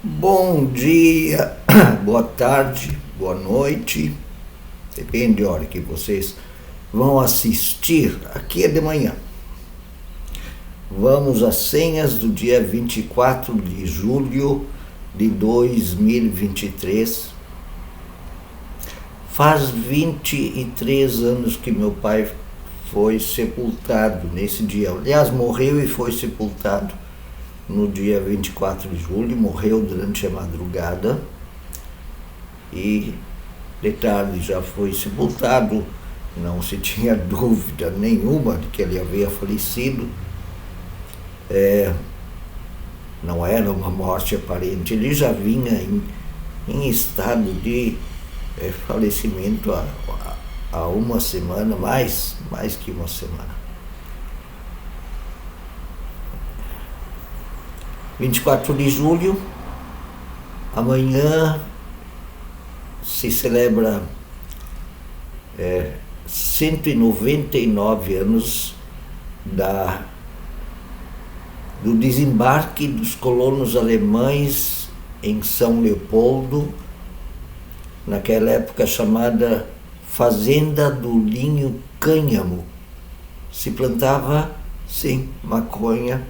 Bom dia, boa tarde, boa noite, depende da hora que vocês vão assistir. Aqui é de manhã. Vamos às senhas do dia 24 de julho de 2023. Faz 23 anos que meu pai foi sepultado nesse dia. Aliás, morreu e foi sepultado no dia 24 de julho, morreu durante a madrugada e de tarde já foi sepultado. Não se tinha dúvida nenhuma de que ele havia falecido. Não era uma morte aparente, ele já vinha em estado de falecimento há uma semana, mais que uma semana. 24 de julho, amanhã se celebra 199 anos do desembarque dos colonos alemães em São Leopoldo, naquela época chamada Fazenda do Linho Cânhamo. Se plantava, sim, maconha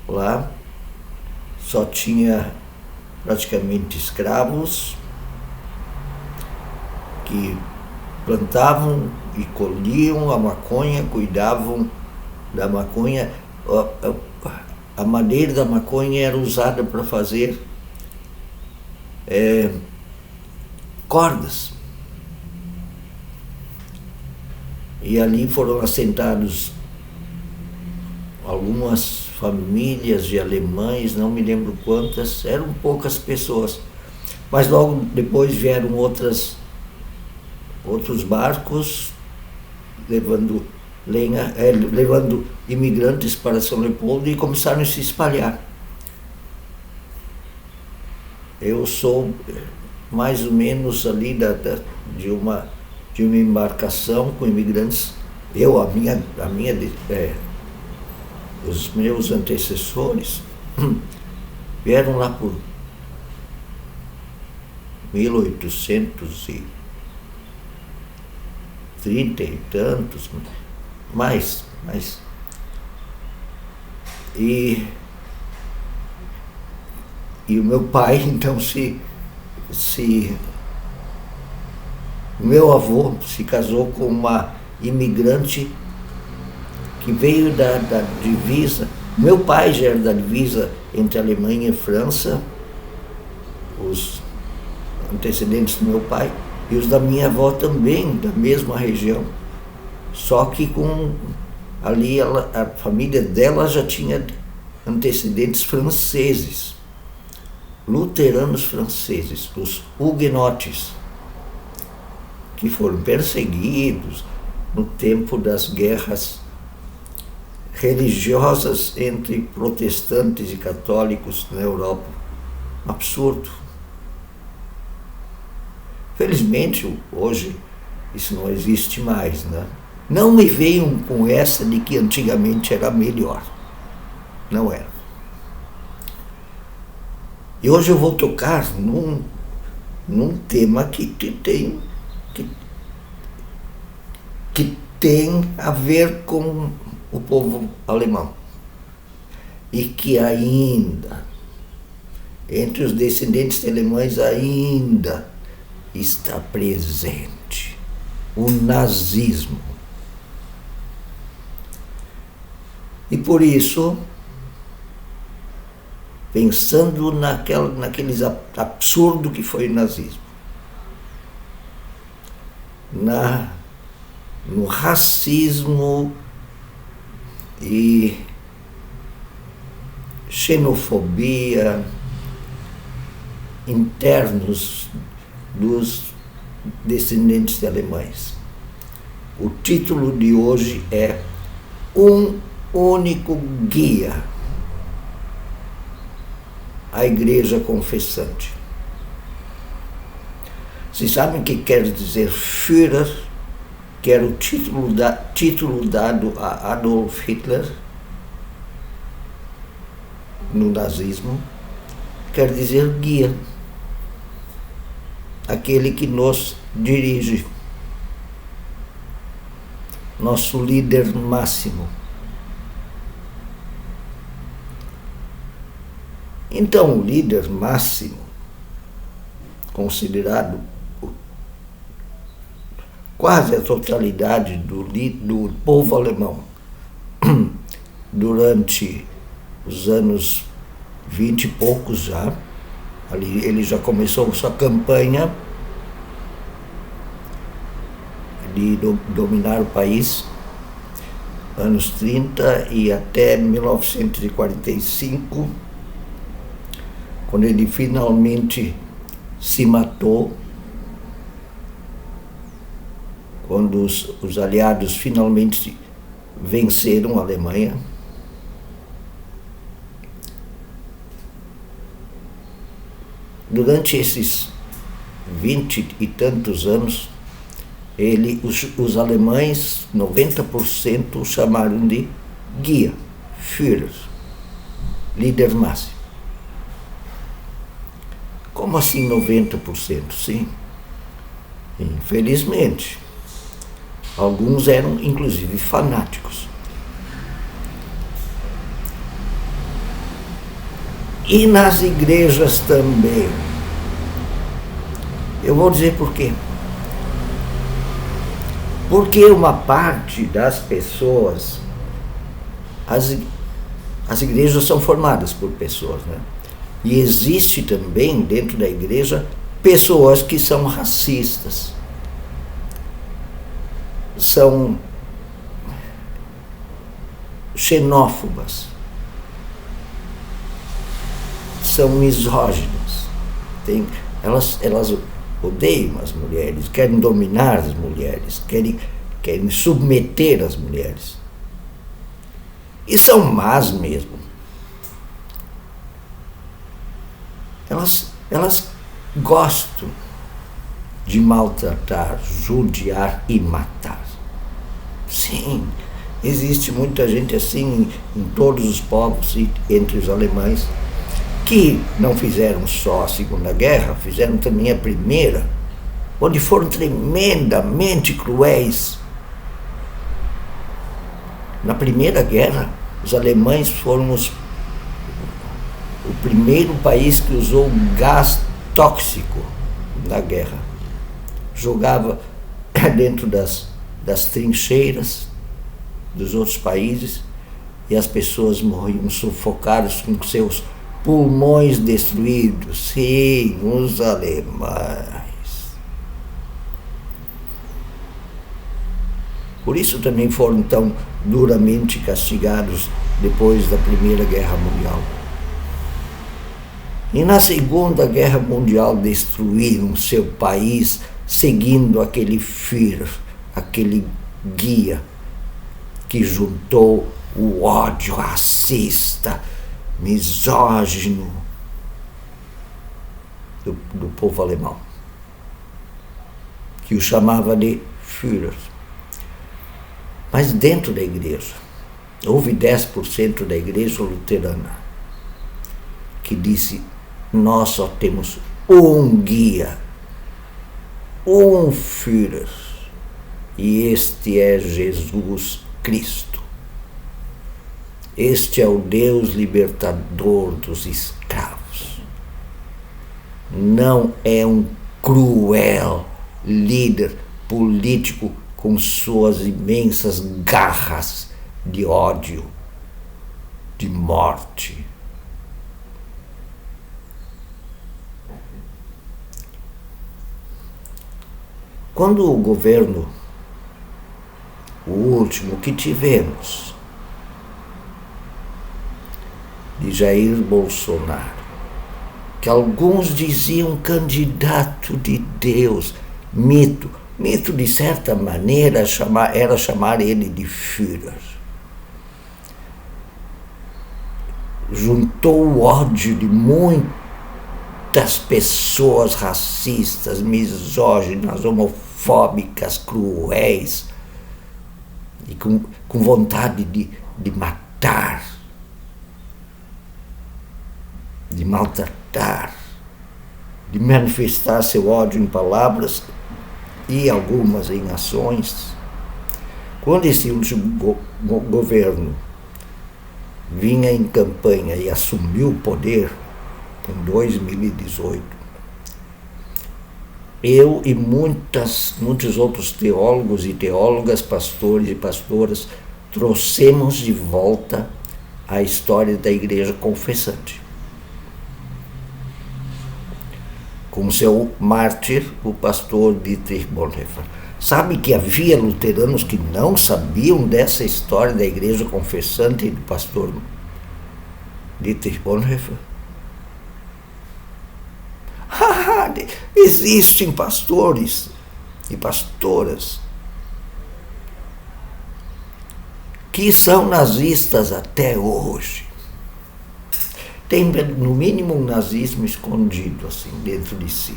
lá. Só tinha praticamente escravos que plantavam e colhiam a maconha, cuidavam da maconha. A madeira da maconha era usada para fazer cordas. E ali foram assentados algumas famílias de alemães, não me lembro quantas, eram poucas pessoas. Mas logo depois vieram outros barcos levando lenha, levando imigrantes para São Leopoldo e começaram a se espalhar. Eu sou mais ou menos ali de uma embarcação com imigrantes. Os meus antecessores vieram lá por 1830 e tantos, mais. E o meu pai, então, meu avô se casou com uma imigrante que veio da divisa. Meu pai já era da divisa entre Alemanha e França, os antecedentes do meu pai, e os da minha avó também, da mesma região. Só que ali a família dela já tinha antecedentes franceses, luteranos franceses, os huguenotes, que foram perseguidos no tempo das guerras religiosas entre protestantes e católicos na Europa. Absurdo. Felizmente, hoje, isso não existe mais, né? Não me venham com essa de que antigamente era melhor. Não era. E hoje eu vou tocar num tema que tem a ver com o povo alemão e que ainda, entre os descendentes de alemães, ainda está presente o nazismo. E por isso, pensando naqueles absurdo que foi o nazismo, no racismo e xenofobia internos dos descendentes de alemães. O título de hoje é Um Único Guia, a Igreja Confessante. Vocês sabem o que quer dizer Führer, que era o título dado a Adolf Hitler no nazismo. quer dizer guia, aquele que nos dirige, nosso líder máximo. Então, o líder máximo, considerado quase a totalidade do povo alemão durante os anos 20 e poucos já, ali ele já começou sua campanha de dominar o país, anos 30 e até 1945, quando ele finalmente se matou, quando os aliados finalmente venceram a Alemanha. Durante esses 20 e tantos anos, os alemães, 90%, o chamaram de guia, Führer, líder máximo. Como assim 90%? Sim. Infelizmente. Alguns eram, inclusive, fanáticos. E nas igrejas também. Eu vou dizer por quê. Porque uma parte das pessoas, as igrejas são formadas por pessoas, né? E existe também dentro da igreja pessoas que são racistas, são xenófobas, são misóginas. Elas odeiam as mulheres, querem dominar as mulheres, querem submeter as mulheres. E são más mesmo. Elas gostam de maltratar, judiar e matar. Sim, existe muita gente assim em todos os povos e entre os alemães, que não fizeram só a Segunda Guerra, fizeram também a Primeira, onde foram tremendamente cruéis. Na Primeira Guerra, os alemães foram o primeiro país que usou gás tóxico na guerra. Jogava dentro das trincheiras dos outros países e as pessoas morriam sufocadas com seus pulmões destruídos. Sim, os alemães. Por isso também foram tão duramente castigados depois da Primeira Guerra Mundial. E na Segunda Guerra Mundial destruíram seu país seguindo aquele Führer, aquele guia que juntou o ódio racista, misógino do povo alemão, que o chamava de Führer. Mas dentro da igreja, houve 10% da igreja luterana que disse: nós só temos um guia, um Führer, e este é Jesus Cristo. Este é o Deus libertador dos escravos. Não é um cruel líder político com suas imensas garras de ódio, de morte. Quando o governo, o último que tivemos, de Jair Bolsonaro, que alguns diziam candidato de Deus, mito de certa maneira era chamar ele de Führer. Juntou o ódio de muitas pessoas racistas, misóginas, homofóbicas, cruéis, e com vontade de matar, de maltratar, de manifestar seu ódio em palavras e algumas em ações. Quando esse último governo vinha em campanha e assumiu o poder em 2018, eu e muitos outros teólogos e teólogas, pastores e pastoras, trouxemos de volta a história da igreja confessante. Com seu mártir, o pastor Dietrich Bonhoeffer. Sabe que havia luteranos que não sabiam dessa história da igreja confessante e do pastor Dietrich Bonhoeffer? Existem pastores e pastoras que são nazistas até hoje. Tem, no mínimo, um nazismo escondido, assim, dentro de si.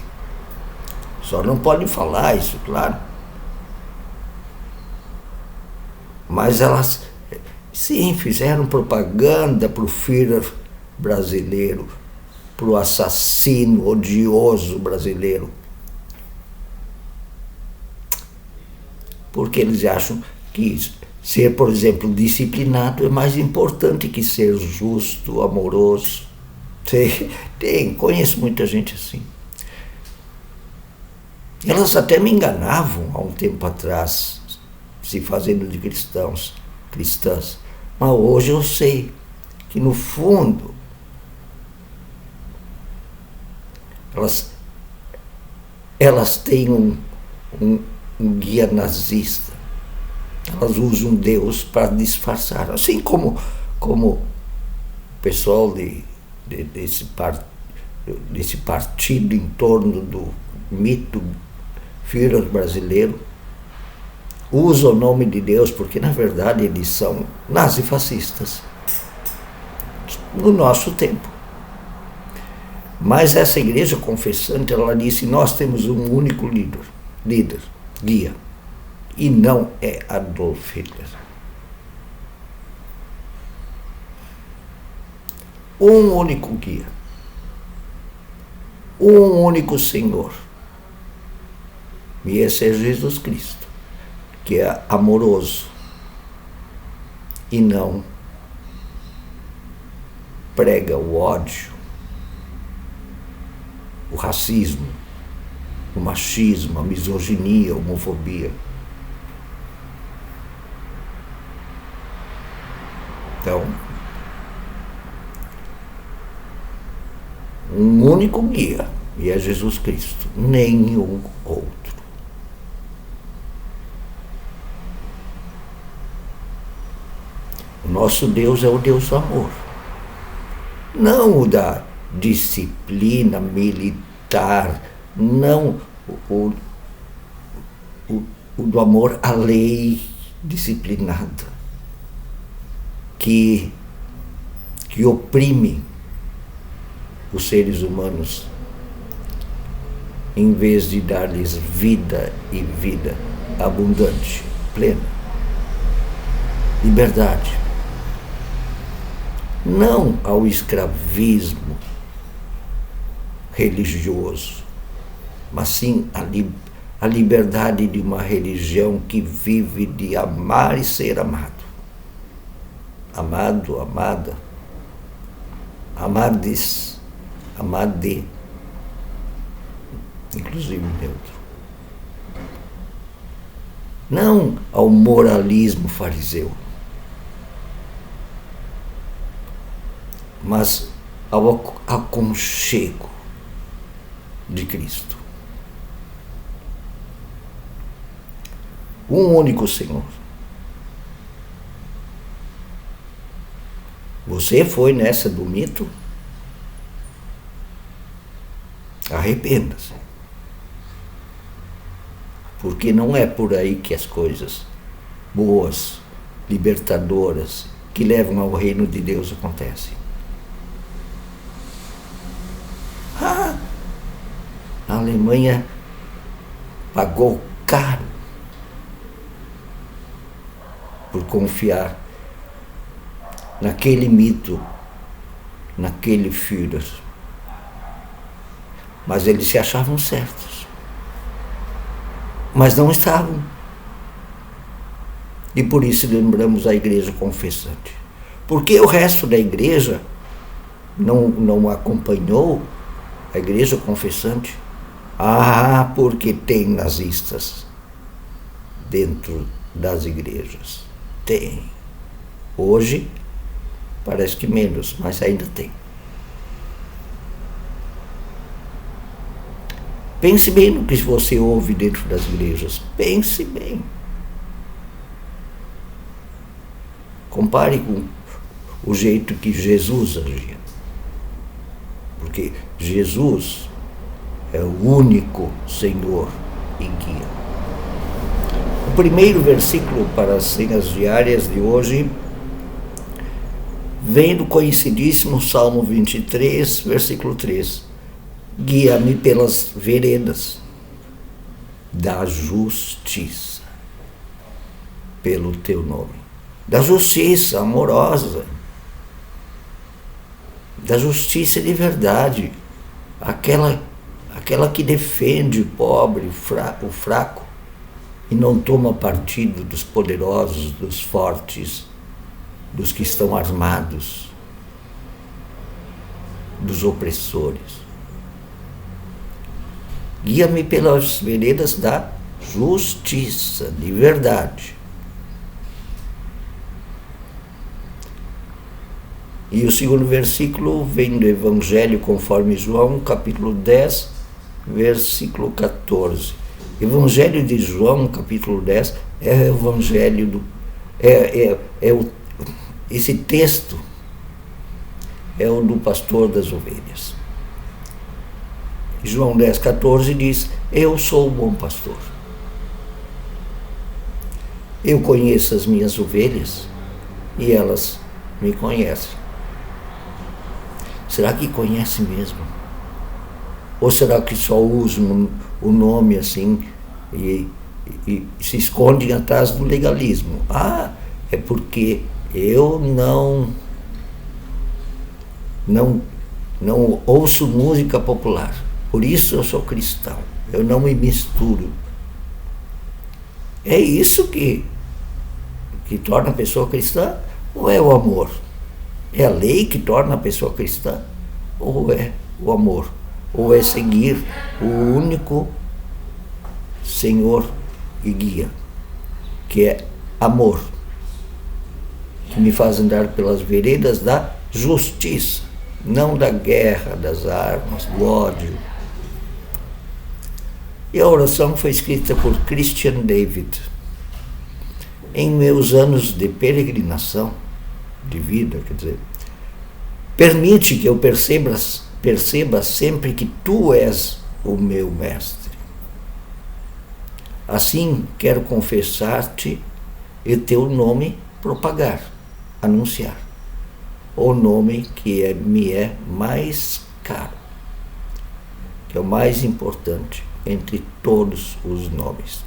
Só não podem falar isso, claro. Mas elas, sim, fizeram propaganda para o Führer brasileiro, para o assassino odioso brasileiro. Porque eles acham que ser, por exemplo, disciplinado é mais importante que ser justo, amoroso. Conheço muita gente assim. Elas até me enganavam há um tempo atrás, se fazendo de cristãs. Mas hoje eu sei que, no fundo, elas têm um guia nazista. Elas usam Deus para disfarçar. Assim como o pessoal desse partido em torno do mito Führer brasileiro usa o nome de Deus, porque na verdade eles são nazifascistas no nosso tempo. Mas essa igreja confessante, ela disse: nós temos um único líder, guia, e não é Adolf Hitler. Um único guia, um único Senhor, e esse é Jesus Cristo, que é amoroso e não prega o ódio, o racismo, o machismo, a misoginia, a homofobia. Então, um único guia, e é Jesus Cristo, nenhum outro. O nosso Deus é o Deus do amor, não o da disciplina militar, não o do amor à lei disciplinada, que oprime os seres humanos em vez de dar-lhes vida e vida abundante, plena, liberdade. Não ao escravismo religioso, mas sim a liberdade de uma religião que vive de amar e ser amado. Amado, amada, amades, amade, inclusive neutro. Não ao moralismo fariseu, mas ao aconchego de Cristo. Um único Senhor. Você foi nessa do mito? Arrependa-se. Porque não é por aí que as coisas boas, libertadoras, que levam ao reino de Deus acontecem. A Alemanha pagou caro por confiar naquele mito, naquele Führer, Mas eles se achavam certos. Mas não estavam. E por isso lembramos a igreja confessante. Porque o resto da igreja não acompanhou a igreja confessante. Ah, porque tem nazistas dentro das igrejas. Tem. Hoje, parece que menos, mas ainda tem. Pense bem no que você ouve dentro das igrejas. Pense bem. Compare com o jeito que Jesus agia. Porque Jesus é o único Senhor e guia. O primeiro versículo para as senhas diárias de hoje vem do conhecidíssimo Salmo 23, versículo 3. Guia-me pelas veredas da justiça, pelo teu nome. Da justiça amorosa, da justiça de verdade, aquela que defende o pobre, o fraco, e não toma partido dos poderosos, dos fortes, dos que estão armados, dos opressores. Guia-me pelas veredas da justiça, de verdade. E o segundo versículo vem do Evangelho conforme João, capítulo 10, versículo 14. Evangelho de João, capítulo 10, é o Evangelho esse texto é o do pastor das ovelhas. João 10, 14 diz: eu sou o bom pastor. Eu conheço as minhas ovelhas e elas me conhecem. Será que conhece mesmo? Ou será que só usam o nome assim e se escondem atrás do legalismo? Ah, é porque eu não ouço música popular. Por isso eu sou cristão. Eu não me misturo. É isso que torna a pessoa cristã? Ou é o amor? É a lei que torna a pessoa cristã? Ou é o amor? Ou é seguir o único Senhor e guia, que é amor, que me faz andar pelas veredas da justiça, não da guerra, das armas, do ódio. E a oração foi escrita por Christian David. Em meus anos de peregrinação, de vida, quer dizer, permite que eu perceba sempre que tu és o meu mestre. Assim, quero confessar-te e teu nome propagar, anunciar. O nome que me é mais caro, que é o mais importante entre todos os nomes.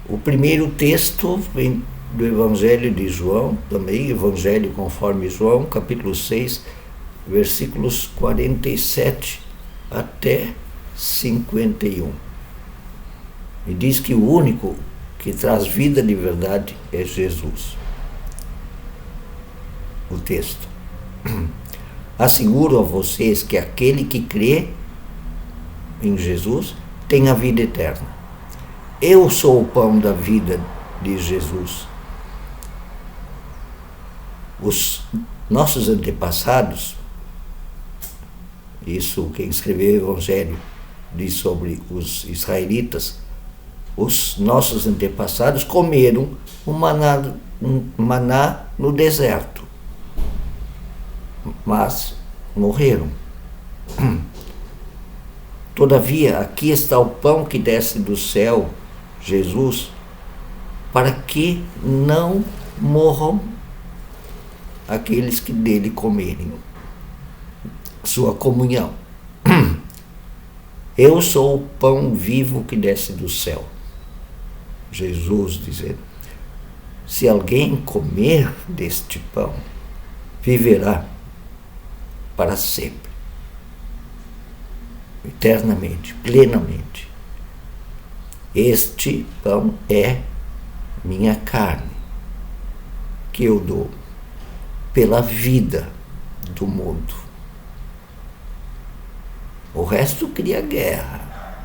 O primeiro texto vem do Evangelho de João, também Evangelho conforme João, capítulo 6, versículos 47 até 51. E diz que o único que traz vida de verdade é Jesus. O texto. Asseguro a vocês que aquele que crê em Jesus tem a vida eterna. Eu sou o pão da vida de Jesus. Os nossos antepassados, isso quem escreveu o Evangelho diz sobre os israelitas, os nossos antepassados comeram um maná no deserto, mas morreram. Todavia, aqui está o pão que desce do céu, Jesus, para que não morram aqueles que dele comerem. Sua comunhão. Eu sou o pão vivo que desce do céu. Jesus dizendo: se alguém comer deste pão, viverá para sempre, eternamente, plenamente. Este pão é minha carne, que eu dou pela vida do mundo. O resto cria guerra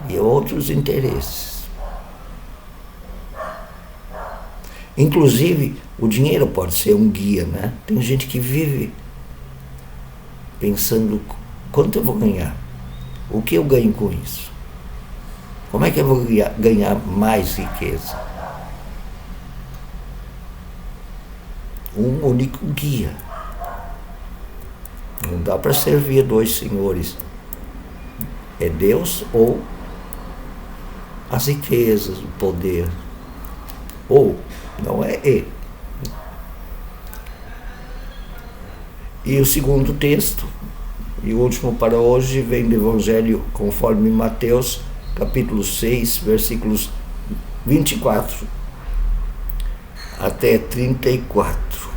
e outros interesses. Inclusive, o dinheiro pode ser um guia, né? Tem gente que vive pensando, quanto eu vou ganhar? O que eu ganho com isso? Como é que eu vou ganhar mais riqueza? Um único guia. Não dá para servir dois senhores. É Deus ou as riquezas, o poder. Ou não é ele. E o segundo texto, e o último para hoje, vem do Evangelho conforme Mateus, capítulo 6, versículos 24 até 34.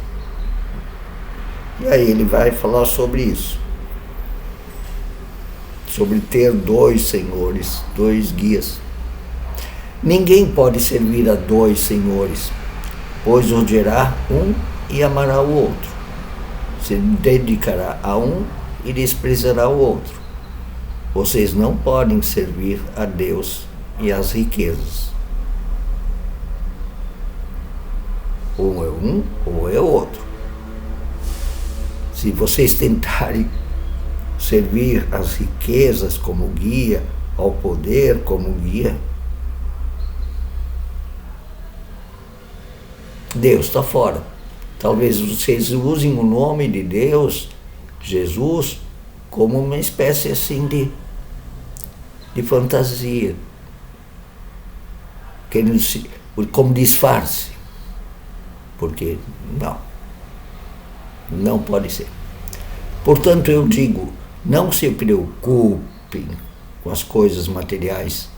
E aí ele vai falar sobre isso. Sobre ter dois senhores, dois guias. Ninguém pode servir a dois senhores, pois odiará um e amará o outro. Se dedicará a um e desprezará o outro. Vocês não podem servir a Deus e às riquezas. Ou é um ou é outro. Se vocês tentarem servir às riquezas como guia, ao poder como guia, Deus está fora. Talvez vocês usem o nome de Deus, Jesus, como uma espécie assim de fantasia, como disfarce. Porque não pode ser. Portanto, eu digo, não se preocupem com as coisas materiais,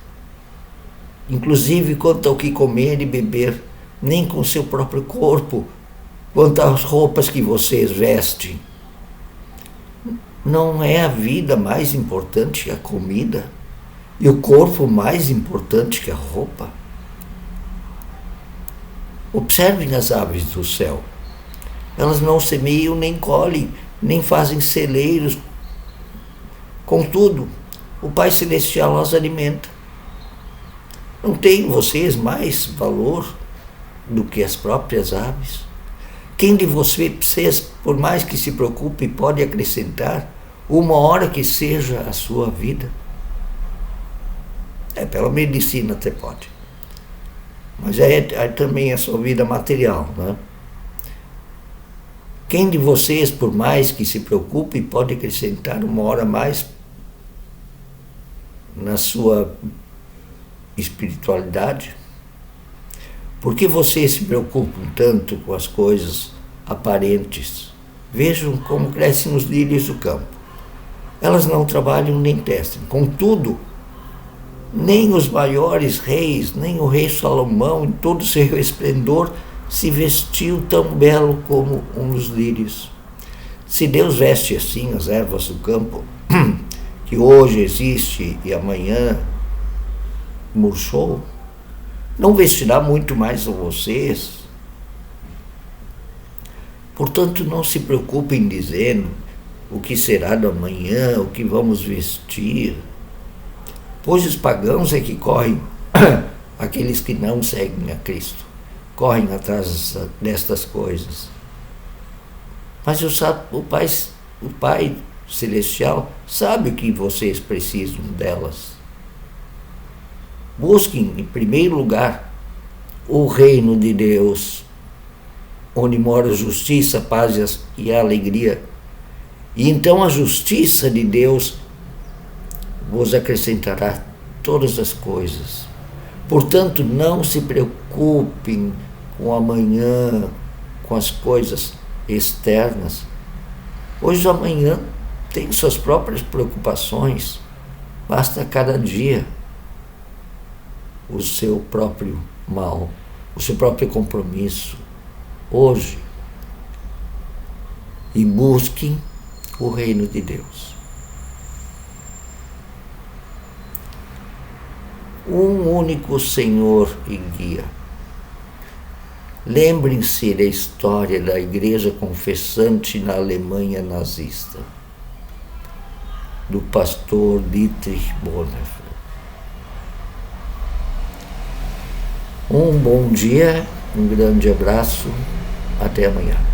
inclusive quanto ao que comer e beber, nem com seu próprio corpo, quanto às roupas que vocês vestem. Não é a vida mais importante que a comida? E o corpo mais importante que a roupa? Observem as aves do céu. Elas não semeiam, nem colhem, nem fazem celeiros. Contudo, o Pai Celestial as alimenta. Não têm vocês mais valor do que as próprias aves? Quem de vocês, por mais que se preocupe, pode acrescentar uma hora que seja a sua vida? Pela medicina até pode. Mas é também a sua vida material, né? Quem de vocês, por mais que se preocupe, pode acrescentar uma hora mais na sua espiritualidade? Por que vocês se preocupam tanto com as coisas aparentes? Vejam como crescem os lírios do campo. Elas não trabalham nem testem. Contudo, nem os maiores reis, nem o rei Salomão, em todo o seu esplendor, se vestiu tão belo como um dos lírios. Se Deus veste assim as ervas do campo, que hoje existe e amanhã murchou, não vestirá muito mais a vocês? Portanto, não se preocupem dizendo o que será do amanhã, o que vamos vestir, pois os pagãos é que correm, aqueles que não seguem a Cristo, correm atrás destas coisas. Mas o Pai Celestial sabe o que vocês precisam delas. Busquem, em primeiro lugar, o reino de Deus, onde mora justiça, paz e alegria. E então a justiça de Deus vos acrescentará todas as coisas. Portanto, não se preocupem com o amanhã, com as coisas externas. Hoje o amanhã tem suas próprias preocupações. Basta cada dia o seu próprio mal, o seu próprio compromisso. Hoje. E busquem o reino de Deus. Um único Senhor e guia. Lembrem-se da história da igreja confessante na Alemanha nazista, do pastor Dietrich Bonhoeffer. Um bom dia, um grande abraço, até amanhã.